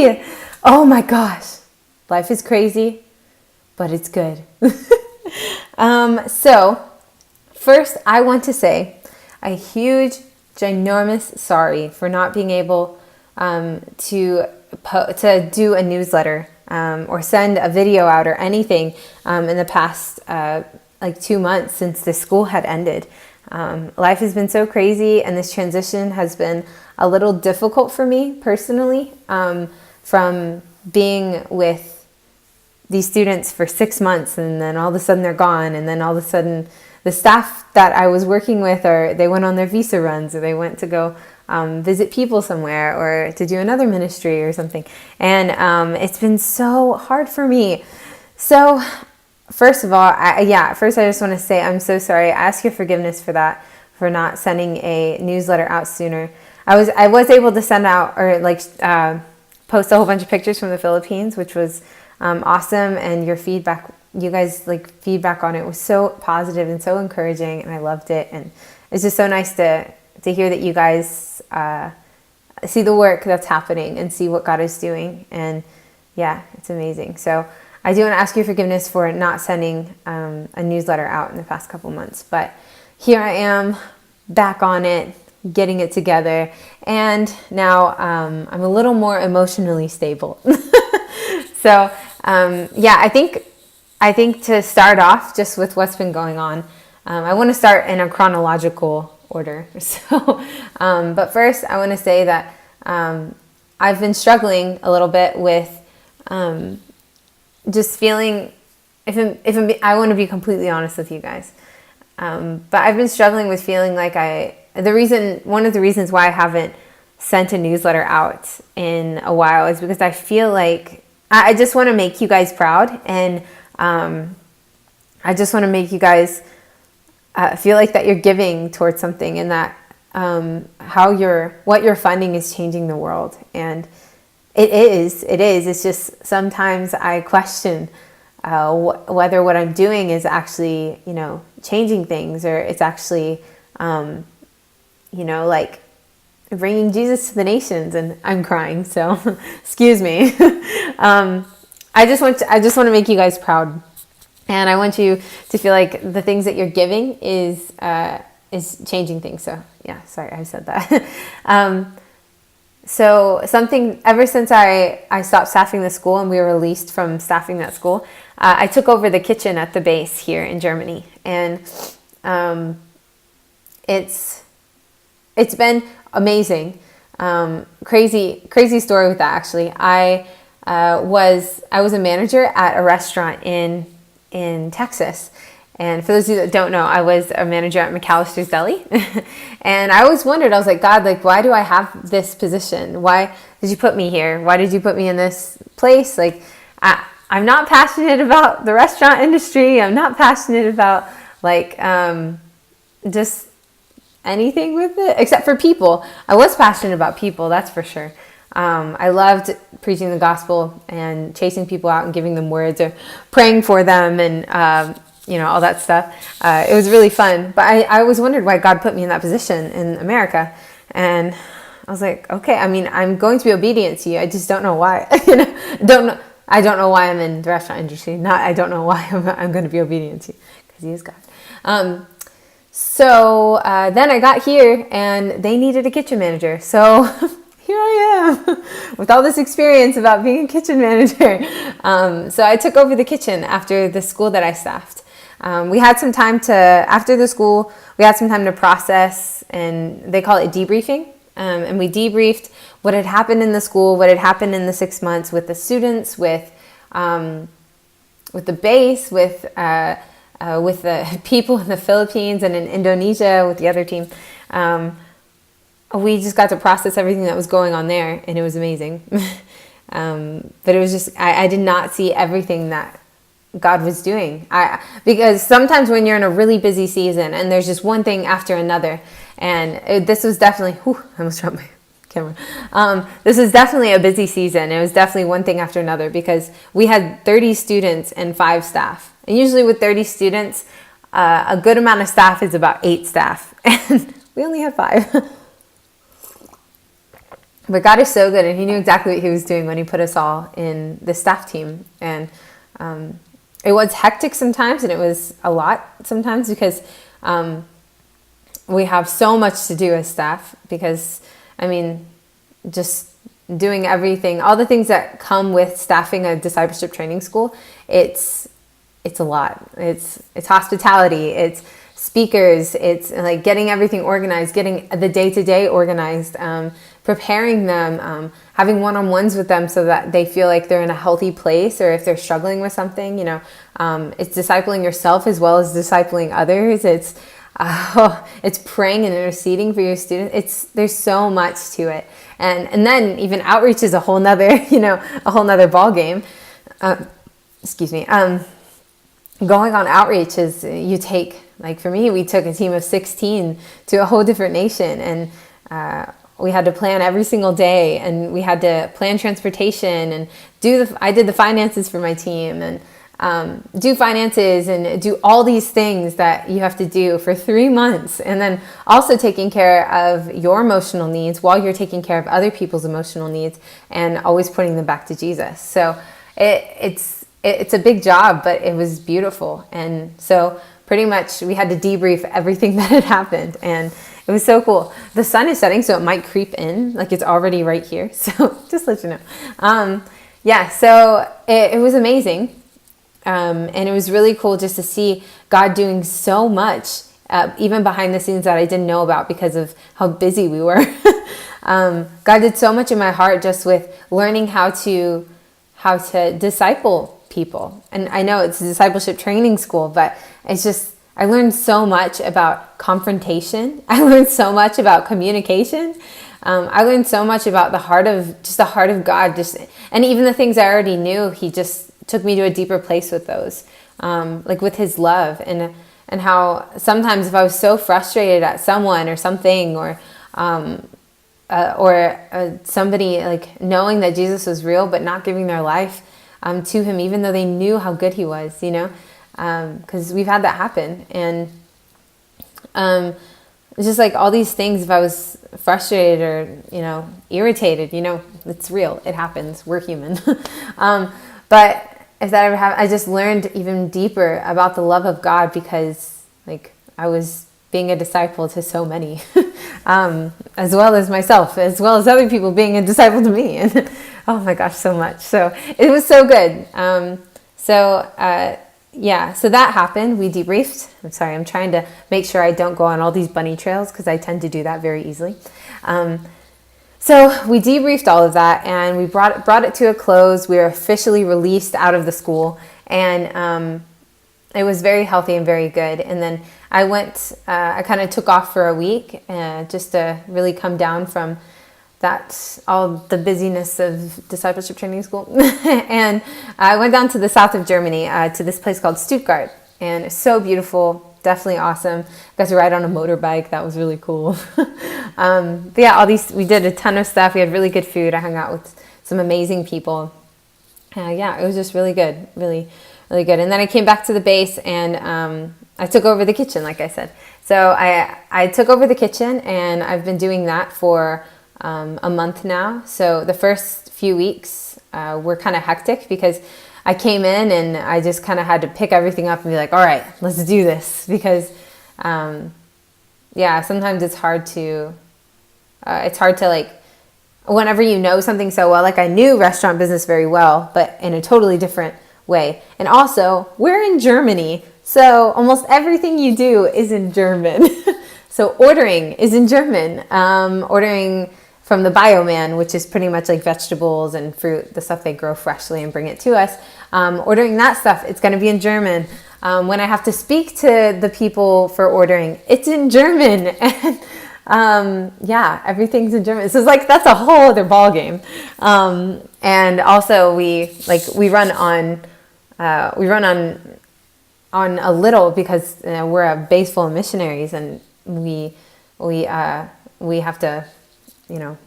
Yay! Oh my gosh. Life is crazy, but it's good. So first I want to say a huge, ginormous sorry for not being able to do a newsletter or send a video out or anything in the past like 2 months since the school had ended. Life has been so crazy, and this transition has been a little difficult for me personally, from being with these students for 6 months, and then all of a sudden they're gone, and then all of a sudden the staff that I was working with, or they went on their visa runs, or they went to go visit people somewhere, or to do another ministry or something. And it's been so hard for me. So first of all, I just want to say I'm so sorry. I ask your forgiveness for that, for not sending a newsletter out sooner. I was able to send out, or post a whole bunch of pictures from the Philippines, which was awesome. And your feedback, you guys feedback on it was so positive and so encouraging, and I loved it. And it's just so nice to hear that you guys see the work that's happening and see what God is doing. And yeah, it's amazing. So I do want to ask your forgiveness for not sending a newsletter out in the past couple months. But here I am, back on it, getting it together. And now I'm a little more emotionally stable. So I think to start off just with what's been going on, I want to start in a chronological order. So, but first I want to say that I've been struggling a little bit with just feeling, I want to be completely honest with you guys, but I've been struggling with feeling like one of the reasons why I haven't sent a newsletter out in a while is because I feel like I just want to make you guys proud, and I just want to make you guys feel like that you're giving towards something, and that what you're funding is changing the world. And it is. It's just sometimes I question whether what I'm doing is actually, changing things, or it's actually, bringing Jesus to the nations. And I'm crying, so excuse me. I just want to make you guys proud, and I want you to feel like the things that you're giving is changing things. So yeah, sorry I said that. So something, ever since I stopped staffing the school and we were released from staffing that school, I took over the kitchen at the base here in Germany. And it's been amazing. Crazy story with that, actually. I was a manager at a restaurant in Texas. And for those of you that don't know, I was a manager at McAllister's Deli. And I always wondered, I was like, God, why do I have this position? Why did you put me here? Why did you put me in this place? I'm not passionate about the restaurant industry. I'm not passionate about just anything with it, except for people. I was passionate about people, that's for sure. I loved preaching the gospel and chasing people out and giving them words, or praying for them, and all that stuff. It was really fun. But I always wondered why God put me in that position in America. And I was like, okay, I'm going to be obedient to you. I just don't know why. I don't know why I'm in the restaurant industry. I don't know why I'm going to be obedient to you, because he is God. So then I got here, and they needed a kitchen manager. So here I am with all this experience about being a kitchen manager. So I took over the kitchen after the school that I staffed. We had some time after the school, we had some time to process, and they call it debriefing. And we debriefed what had happened in the school, what had happened in the 6 months with the students, with the base, with the people in the Philippines and in Indonesia with the other team. We just got to process everything that was going on there, and it was amazing. But it was just, I did not see everything that God was doing. Because sometimes when you're in a really busy season and there's just one thing after another, and this was definitely, I almost dropped my camera. This is definitely a busy season. It was definitely one thing after another, because we had 30 students and 5 staff. And usually with 30 students, a good amount of staff is about 8 staff. And we only had 5. But God is so good, and he knew exactly what he was doing when he put us all in the staff team. And it was hectic sometimes, and it was a lot sometimes because we have so much to do as staff because, I mean, just doing everything, all the things that come with staffing a discipleship training school, it's a lot. It's hospitality, it's speakers, it's like getting everything organized, getting the day-to-day organized, preparing them, having one-on-ones with them so that they feel like they're in a healthy place, or if they're struggling with something, it's discipling yourself as well as discipling others. It's praying and interceding for your students. There's so much to it. And then even outreach is a whole nother ball game. Excuse me. Going on outreach is you take, like for me, we took a team of 16 to a whole different nation, and we had to plan every single day, and we had to plan transportation and I did the finances for my team, and do finances and do all these things that you have to do for 3 months, and then also taking care of your emotional needs while you're taking care of other people's emotional needs, and always putting them back to Jesus. So it's a big job, but it was beautiful. And so pretty much we had to debrief everything that had happened, and it was so cool. The sun is setting, so it might creep in, like it's already right here. So just let you know. So it was amazing. And it was really cool just to see God doing so much, even behind the scenes that I didn't know about because of how busy we were. God did so much in my heart just with learning how to disciple people. And I know it's a discipleship training school, but it's just, I learned so much about confrontation. I learned so much about communication. I learned so much about the heart of God. And even the things I already knew, he just took me to a deeper place with those, like with his love, and how sometimes if I was so frustrated at someone or something, or somebody, like knowing that Jesus was real but not giving their life to him, even though they knew how good he was, because we've had that happen. And it's just like all these things, if I was frustrated or irritated, it's real, it happens, we're human. But if that ever happened, I just learned even deeper about the love of God, because like I was being a disciple to so many, as well as myself, as well as other people being a disciple to me. And oh my gosh, so much. So it was so good. So that happened. We debriefed. I'm sorry, I'm trying to make sure I don't go on all these bunny trails because I tend to do that very easily. So we debriefed all of that, and we brought it to a close. We were officially released out of the school, and it was very healthy and very good. And then I kind of took off for a week just to really come down from all the busyness of discipleship training school. And I went down to the south of Germany, to this place called Stuttgart, and it's so beautiful. Definitely awesome. Got to ride on a motorbike. That was really cool. But yeah, we did a ton of stuff. We had really good food. I hung out with some amazing people. It was just really good. Really, really good. And then I came back to the base, and I took over the kitchen, like I said. So I took over the kitchen, and I've been doing that for a month now. So the first few weeks were kind of hectic because I came in and I just kind of had to pick everything up and be like, all right, let's do this. Because, sometimes it's hard to like, whenever you know something so well, like I knew restaurant business very well, but in a totally different way. And also, we're in Germany, so almost everything you do is in German. So ordering is in German. Ordering from the Bioman, which is pretty much like vegetables and fruit, the stuff they grow freshly and bring it to us. Ordering that stuff, it's going to be in German. When I have to speak to the people for ordering, it's in German. And everything's in German. So it's like, that's a whole other ball game. And also we run on a little, because we're a base full of missionaries, and we have to,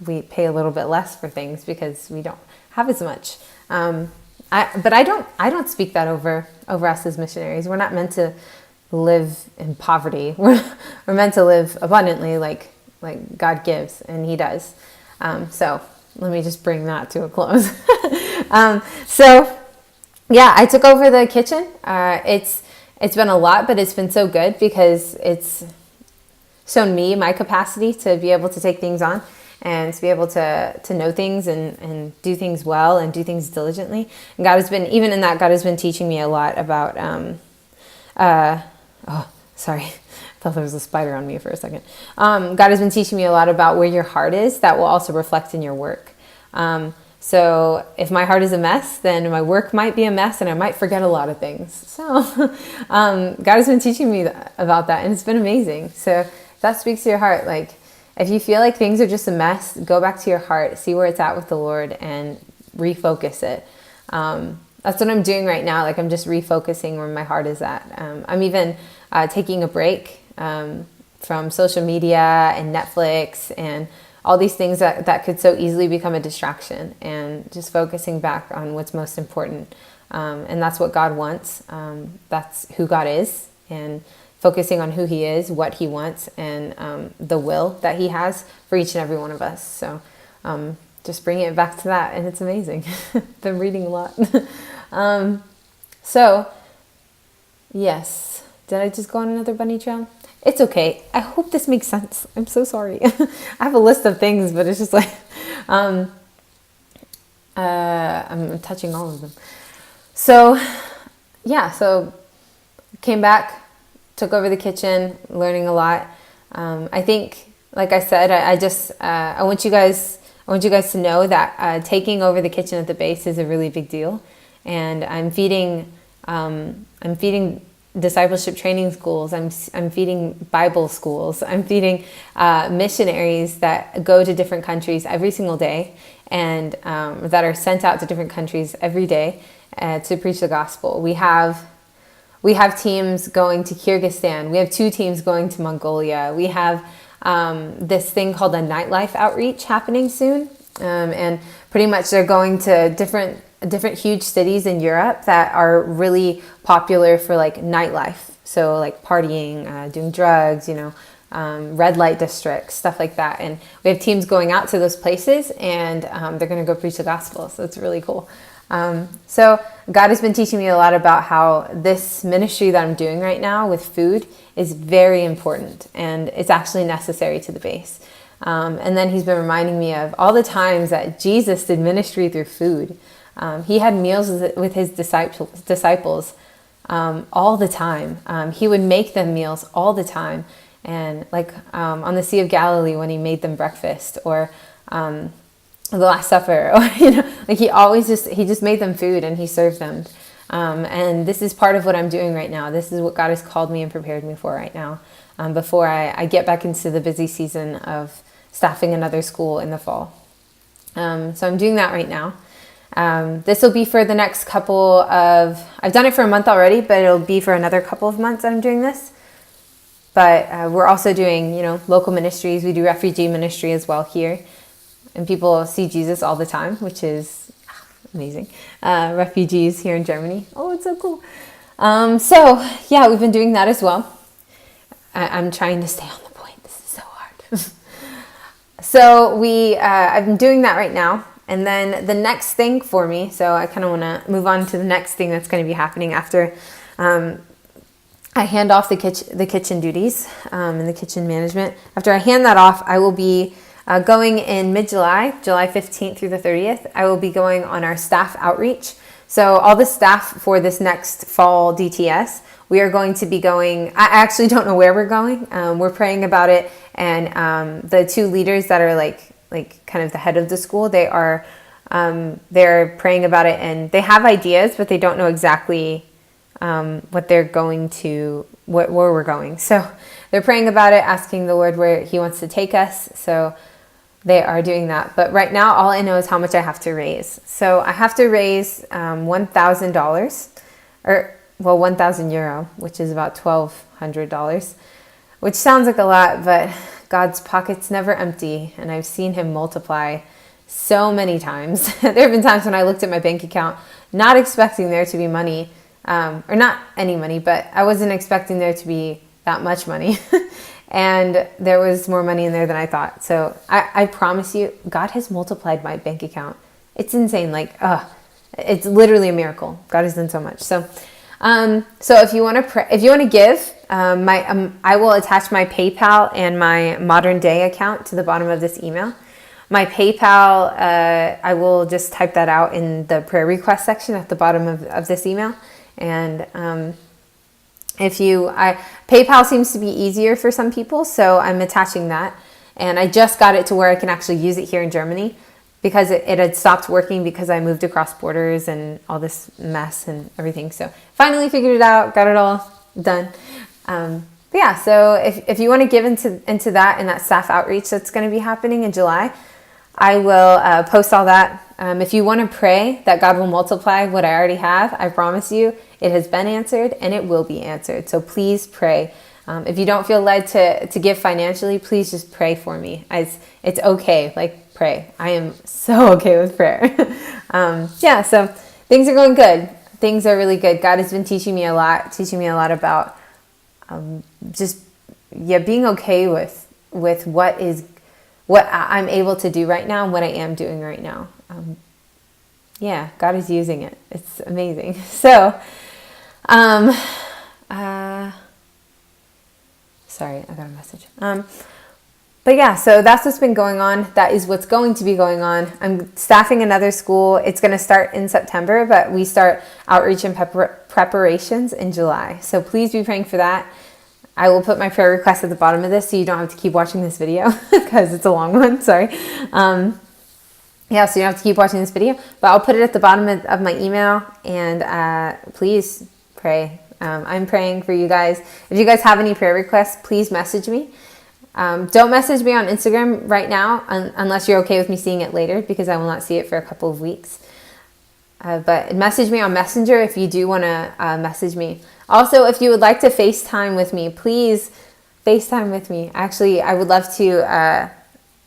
we pay a little bit less for things because we don't have as much. But I don't speak that over us as missionaries. We're not meant to live in poverty. We're meant to live abundantly, like God gives, and He does. So let me just bring that to a close. So yeah, I took over the kitchen. It's been a lot, but it's been so good because it's shown me my capacity to be able to take things on and to be able to know things and do things well and do things diligently. And God has been, even in that, God has been teaching me a lot about, oh, sorry. I thought there was a spider on me for a second. God has been teaching me a lot about where your heart is. That will also reflect in your work. So if my heart is a mess, then my work might be a mess and I might forget a lot of things. So God has been teaching me about that, and it's been amazing. So that speaks to your heart. Like, if you feel like things are just a mess, go back to your heart, see where it's at with the Lord, and refocus it. That's what I'm doing right now. Like, I'm just refocusing where my heart is at. I'm even taking a break from social media and Netflix and all these things that could so easily become a distraction, and just focusing back on what's most important. And that's what God wants. That's who God is, and focusing on who he is, what he wants, and the will that he has for each and every one of us. So just bringing it back to that, and it's amazing. Been reading a lot. So yes, did I just go on another bunny trail? It's okay. I hope this makes sense. I'm so sorry. I have a list of things, but it's just like, I'm touching all of them. So yeah, so came back, took over the kitchen, learning a lot. I think, like I said, I want you guys to know that taking over the kitchen at the base is a really big deal. And I'm feeding discipleship training schools. I'm feeding Bible schools. I'm feeding missionaries that go to different countries every single day, and that are sent out to different countries every day to preach the gospel. We have teams going to Kyrgyzstan. We have 2 teams going to Mongolia. We have this thing called a nightlife outreach happening soon, and pretty much they're going to different huge cities in Europe that are really popular for like nightlife. So like partying, doing drugs, red light districts, stuff like that. And we have teams going out to those places, and they're going to go preach the gospel. So it's really cool. So God has been teaching me a lot about how this ministry that I'm doing right now with food is very important, and it's actually necessary to the base. And then he's been reminding me of all the times that Jesus did ministry through food. He had meals with his disciples all the time. He would make them meals all the time. And like on the Sea of Galilee when he made them breakfast, or the Last Supper, or like he just made them food and he served them. And this is part of what I'm doing right now. This is what God has called me and prepared me for right now, before I get back into the busy season of staffing another school in the fall. So I'm doing that right now. This will be for the next couple of, I've done it for a month already, but it'll be for another couple of months that I'm doing this. But we're also doing, local ministries. We do refugee ministry as well here. And people see Jesus all the time, which is amazing. Refugees here in Germany. Oh, it's so cool. So yeah, we've been doing that as well. I'm trying to stay on the point. This is so hard. So I've been doing that right now. And then the next thing for me, so I kind of want to move on to the next thing that's going to be happening after I hand off the kitchen duties and the kitchen management. After I hand that off, I will be going in mid-July, July 15th through the 30th. I will be going on our staff outreach. So all the staff for this next fall DTS, we are going to be going, I actually don't know where we're going. We're praying about it. And the 2 leaders that are like kind of the head of the school, they're praying about it, and they have ideas, but they don't know exactly what they're going to, where we're going. So they're praying about it, asking the Lord where he wants to take us. So they are doing that. But right now, all I know is how much I have to raise. So I have to raise $1,000, or 1,000 euro, which is about $1,200, which sounds like a lot, but God's pocket's never empty, and I've seen him multiply so many times. There have been times when I looked at my bank account, not expecting there to be money, or not any money, but I wasn't expecting there to be that much money. And there was more money in there than I thought. So I promise you, God has multiplied my bank account. It's insane. It's literally a miracle. God has done so much. So if you want to give, I will attach my PayPal and my modern day account to the bottom of this email. My PayPal, I will just type that out in the prayer request section at the bottom of this email. And PayPal seems to be easier for some people, so I'm attaching that. And I just got it to where I can actually use it here in Germany, because it had stopped working because I moved across borders and all this mess and everything. So finally figured it out, got it all done. So if you want to give into that and that staff outreach that's going to be happening in July, I will post all that. If you want to pray that God will multiply what I already have, I promise you it has been answered and it will be answered. So please pray. If you don't feel led to give financially, please just pray for me. It's okay. Pray. I am so okay with prayer. So things are going good. Things are really good. God has been teaching me a lot about being okay with what I'm able to do right now and what I am doing right now. God is using it. It's amazing. So, sorry, I got a message. So that's what's been going on. That is what's going to be going on. I'm staffing another school. It's going to start in September, but we start outreach and preparations in July. So please be praying for that. I will put my prayer request at the bottom of this so you don't have to keep watching this video because it's a long one. Sorry. So you don't have to keep watching this video, but I'll put it at the bottom of my email, and please pray. I'm praying for you guys. If you guys have any prayer requests, please message me. Don't message me on Instagram right now unless you're okay with me seeing it later, because I will not see it for a couple of weeks. But message me on Messenger if you do want to message me. Also, if you would like to FaceTime with me, please FaceTime with me. Actually, I would love to,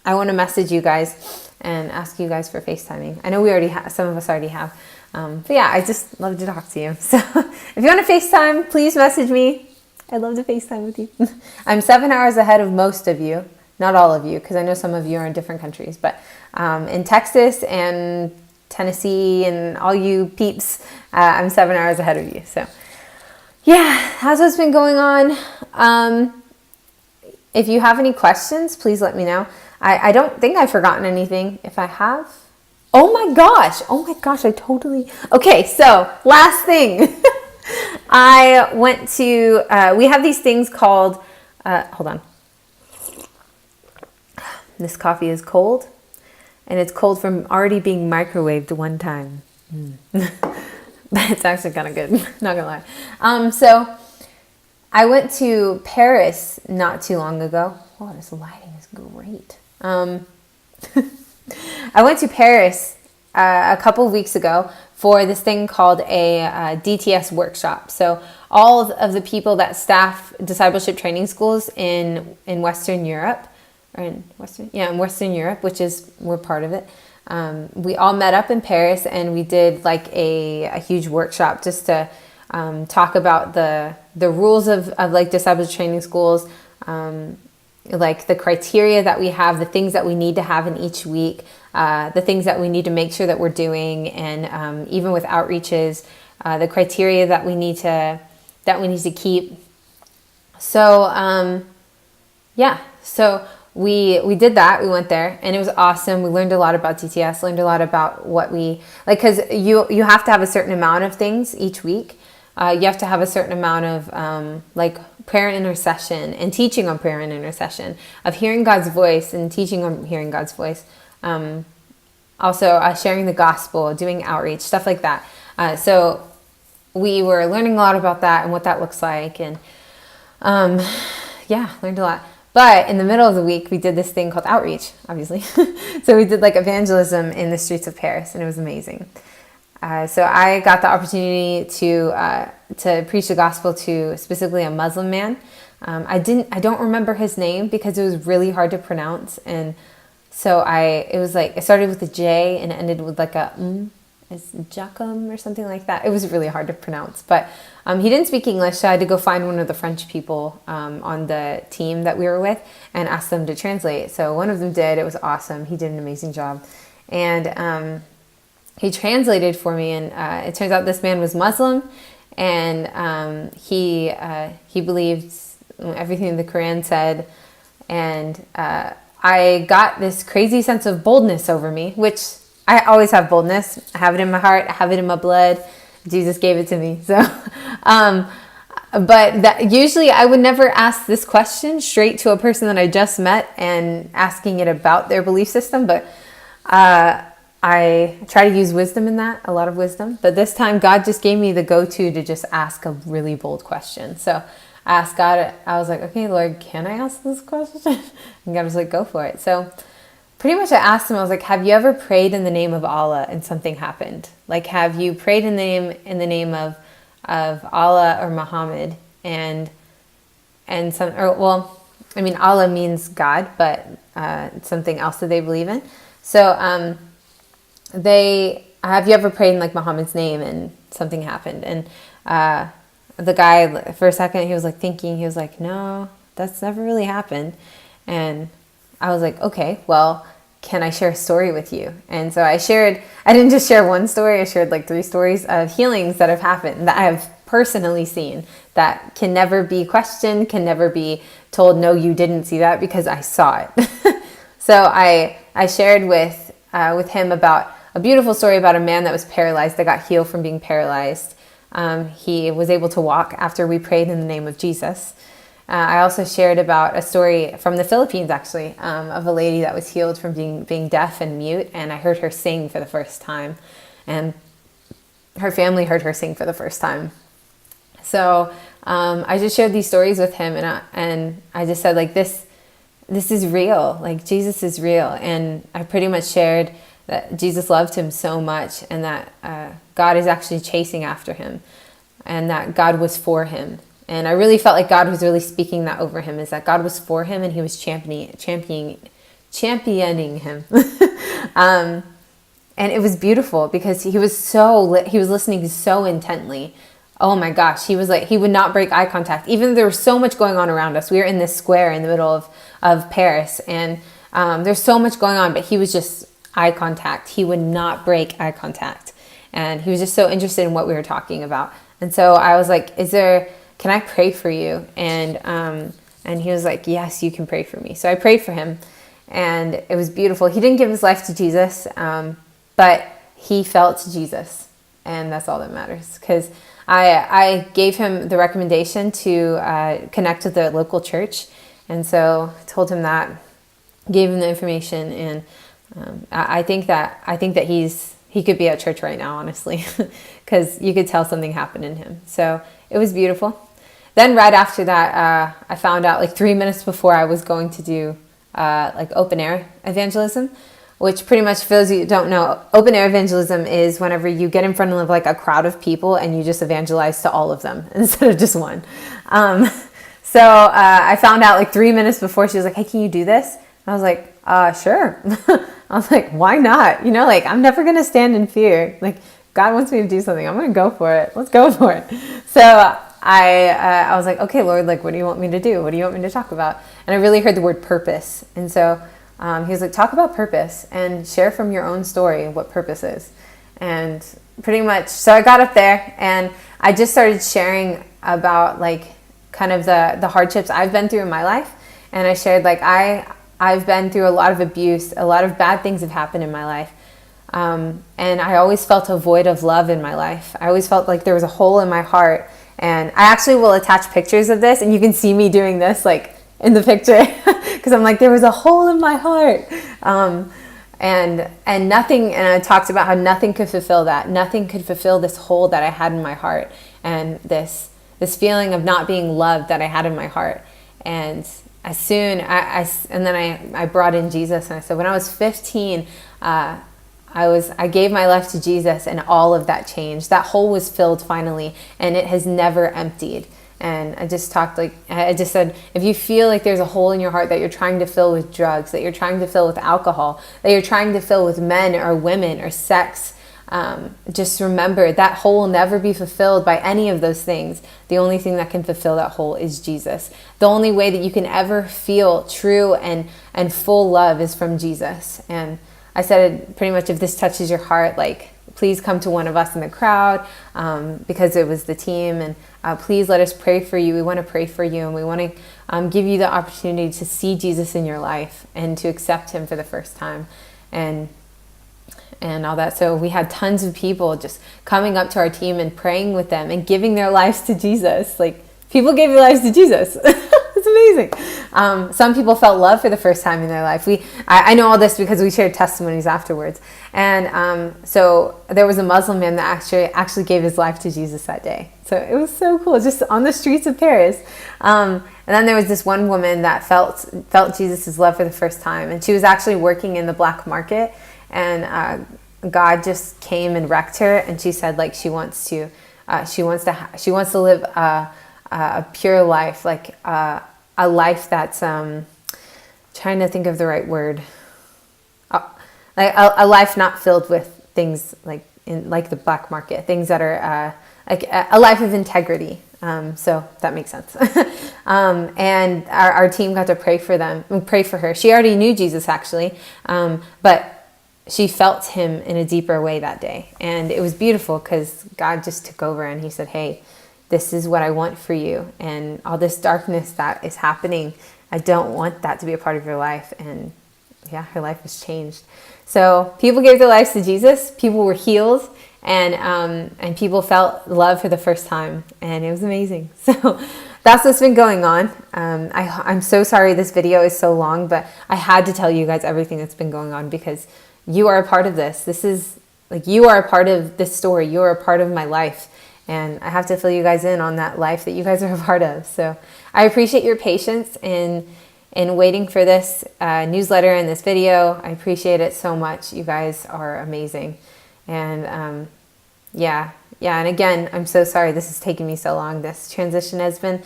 I want to message you guys and ask you guys for FaceTiming. I know we already have, some of us already have. I just love to talk to you. So if you want to FaceTime, please message me. I'd love to FaceTime with you. I'm 7 hours ahead of most of you. Not all of you, because I know some of you are in different countries. But in Texas and Tennessee and all you peeps, I'm 7 hours ahead of you. So that's what's been going on. If you have any questions, please let me know. I don't think I've forgotten anything. If I have, oh my gosh, I totally... Okay, so last thing. I went to, we have these things called, hold on. This coffee is cold, and it's cold from already being microwaved one time. It's actually kind of good, not gonna lie. So I went to Paris not too long ago. Oh, this lighting is great. I went to Paris a couple of weeks ago for this thing called a DTS workshop. So all of the people that staff discipleship training schools in Western Europe, in Western Europe, which is, we're part of it. We all met up in Paris and we did like a huge workshop just to talk about the rules of like discipleship training schools, like the criteria that we have, the things that we need to have in each week, the things that we need to make sure that we're doing, and even with outreaches, the criteria that we need to keep. So so we did that. We went there and it was awesome. We learned a lot about DTS, learned a lot about what we like, because you have to have a certain amount of things each week. You have to have a certain amount of like prayer and intercession and teaching on prayer and intercession, of hearing God's voice and teaching on hearing God's voice. Also sharing the gospel, doing outreach, stuff like that. So we were learning a lot about that and what that looks like, and learned a lot. But in the middle of the week, we did this thing called outreach, obviously. So we did like evangelism in the streets of Paris, and it was amazing. So I got the opportunity to preach the gospel to specifically a Muslim man. I don't remember his name because it was really hard to pronounce, and so it started with a J and it ended with like a is Jacum or something like that. It was really hard to pronounce, but he didn't speak English, so I had to go find one of the French people on the team that we were with and ask them to translate. So one of them did. It was awesome. He did an amazing job, and he translated for me. And it turns out this man was Muslim, and he believed everything the Quran said, and I got this crazy sense of boldness over me, which I always have boldness. I have it in my heart. I have it in my blood. Jesus gave it to me. So, but that, usually I would never ask this question straight to a person that I just met and asking it about their belief system. But I try to use wisdom in that, a lot of wisdom. But this time God just gave me the go-to to just ask a really bold question. So I asked God, I was like, okay, Lord, can I ask this question? And God was like, go for it. So pretty much I asked him, I was like, have you ever prayed in the name of Allah and something happened? Like, have you prayed in the name of Allah or Muhammad and some, or well, I mean, Allah means God, but something else that they believe in. So have you ever prayed in like Muhammad's name and something happened? And the guy, for a second, he was like thinking, he was like, no, that's never really happened. And I was like, okay, well, can I share a story with you? And so I didn't just share one story, I shared like 3 stories of healings that have happened, that I have personally seen, that can never be questioned, can never be told, no, you didn't see that, because I saw it. So I shared with him about a beautiful story about a man that was paralyzed, that got healed from being paralyzed. He was able to walk after we prayed in the name of Jesus. I also shared about a story from the Philippines, actually, of a lady that was healed from being deaf and mute, and I heard her sing for the first time, and her family heard her sing for the first time. So I just shared these stories with him, and I just said, like, this is real, like Jesus is real, and I pretty much shared that Jesus loved him so much, and that God is actually chasing after him, and that God was for him. And I really felt like God was really speaking that over him, is that God was for him and he was championing him. And it was beautiful because he was listening so intently. Oh my gosh, he was like, he would not break eye contact. Even though there was so much going on around us. We were in this square in the middle of Paris, and there's so much going on, but he was just eye contact. He would not break eye contact. And he was just so interested in what we were talking about. And so I was like, can I pray for you? And he was like, yes, you can pray for me. So I prayed for him, and it was beautiful. He didn't give his life to Jesus, but he felt Jesus, and that's all that matters. Because I gave him the recommendation to connect with the local church, and so I told him that, gave him the information, and I think that he could be at church right now, honestly, because you could tell something happened in him. So it was beautiful. Then right after that, I found out like 3 minutes before I was going to do like open air evangelism, which pretty much, for those of you who don't know, open air evangelism is whenever you get in front of like a crowd of people and you just evangelize to all of them instead of just one. So I found out like 3 minutes before. She was like, hey, can you do this? I was like, sure. I was like, why not? You know, like, I'm never going to stand in fear. Like, God wants me to do something. I'm going to go for it. Let's go for it. So I was like, okay, Lord, like, what do you want me to do? What do you want me to talk about? And I really heard the word purpose. And so he was like, talk about purpose and share from your own story what purpose is. And pretty much, so I got up there and I just started sharing about like kind of the hardships I've been through in my life. And I shared like, I've been through a lot of abuse, a lot of bad things have happened in my life. And I always felt a void of love in my life. I always felt like there was a hole in my heart. And I actually will attach pictures of this, and you can see me doing this like in the picture because I'm like, there was a hole in my heart. And nothing, and I talked about how nothing could fulfill that. Nothing could fulfill this hole that I had in my heart, and this feeling of not being loved that I had in my heart. And as soon and then I brought in Jesus, and I said, when I was 15, I gave my life to Jesus, and all of that changed. That hole was filled finally, and it has never emptied. And I just said, if you feel like there's a hole in your heart that you're trying to fill with drugs, that you're trying to fill with alcohol, that you're trying to fill with men or women or sex, just remember that hole will never be fulfilled by any of those things. The only thing that can fulfill that hole is Jesus. The only way that you can ever feel true and full love is from Jesus. And I said it pretty much, if this touches your heart, like, please come to one of us in the crowd, because it was the team, and please let us pray for you. We want to pray for you, and we want to give you the opportunity to see Jesus in your life and to accept him for the first time, and all that. So we had tons of people just coming up to our team and praying with them and giving their lives to Jesus. Like, people gave their lives to Jesus. It's amazing. Some people felt love for the first time in their life. I know all this because we shared testimonies afterwards. And so there was a Muslim man that actually gave his life to Jesus that day. So it was so cool, just on the streets of Paris. And then there was this one woman that felt Jesus' love for the first time. And she was actually working in the black market. And God just came and wrecked her. And she said, like, she wants to live a pure life, like a life that's trying to think of the right word, like a life not filled with things like the black market, things that are like a life of integrity. So that makes sense. And our team got to pray for her. She already knew Jesus, actually, but she felt him in a deeper way that day. And it was beautiful because God just took over and he said, hey, this is what I want for you. And all this darkness that is happening, I don't want that to be a part of your life. And yeah, her life was changed. So people gave their lives to Jesus. People were healed, and people felt love for the first time. And it was amazing. So that's what's been going on. I'm so sorry this video is so long, but I had to tell you guys everything that's been going on because you are a part of this. This is like, you are a part of this story. You are a part of my life. And I have to fill you guys in on that life that you guys are a part of. So I appreciate your patience in waiting for this newsletter and this video. I appreciate it so much. You guys are amazing. And yeah. And again, I'm so sorry this has taken me so long. This transition has been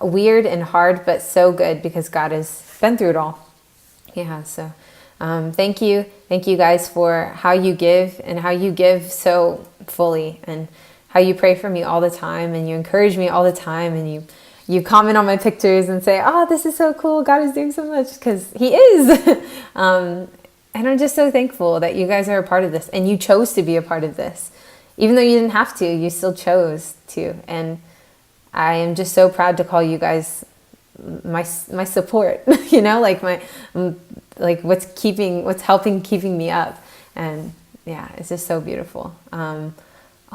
weird and hard, but so good because God has been through it all. Yeah, so thank you. Thank you guys for how you give and how you give so fully, and how you pray for me all the time, and you encourage me all the time, and you comment on my pictures and say, oh, this is so cool, God is doing so much, because he is. And I'm just so thankful that you guys are a part of this, and you chose to be a part of this. Even though you didn't have to, you still chose to. And I am just so proud to call you guys my support, you know, like what's helping keeping me up. And yeah, it's just so beautiful.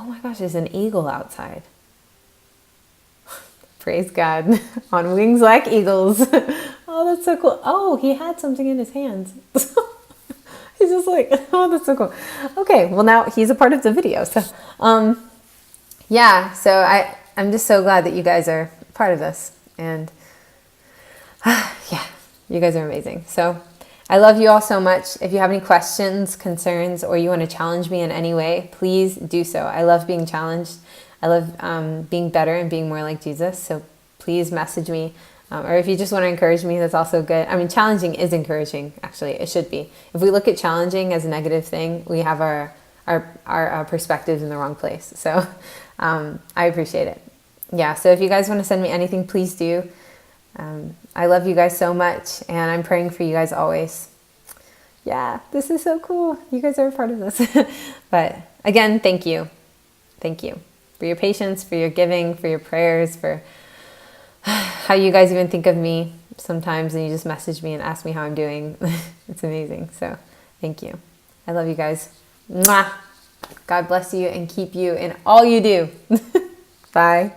Oh my gosh, there's an eagle outside. Praise God. On wings like eagles. Oh, that's so cool. Oh, he had something in his hands. He's just like, oh, that's so cool. Okay, well now he's a part of the video. So, yeah, so I'm just so glad that you guys are part of this. And yeah, you guys are amazing. So I love you all so much. If you have any questions, concerns, or you want to challenge me in any way, please do so. I love being challenged. I love being better and being more like Jesus. So please message me. Or if you just want to encourage me, that's also good. I mean, challenging is encouraging, actually. It should be. If we look at challenging as a negative thing, we have our perspectives in the wrong place. So I appreciate it. Yeah, so if you guys want to send me anything, please do. I love you guys so much, and I'm praying for you guys always. Yeah, this is so cool. You guys are a part of this. But again, thank you. Thank you for your patience, for your giving, for your prayers, for how you guys even think of me sometimes, and you just message me and ask me how I'm doing. It's amazing. So thank you. I love you guys. Mwah. God bless you and keep you in all you do. Bye.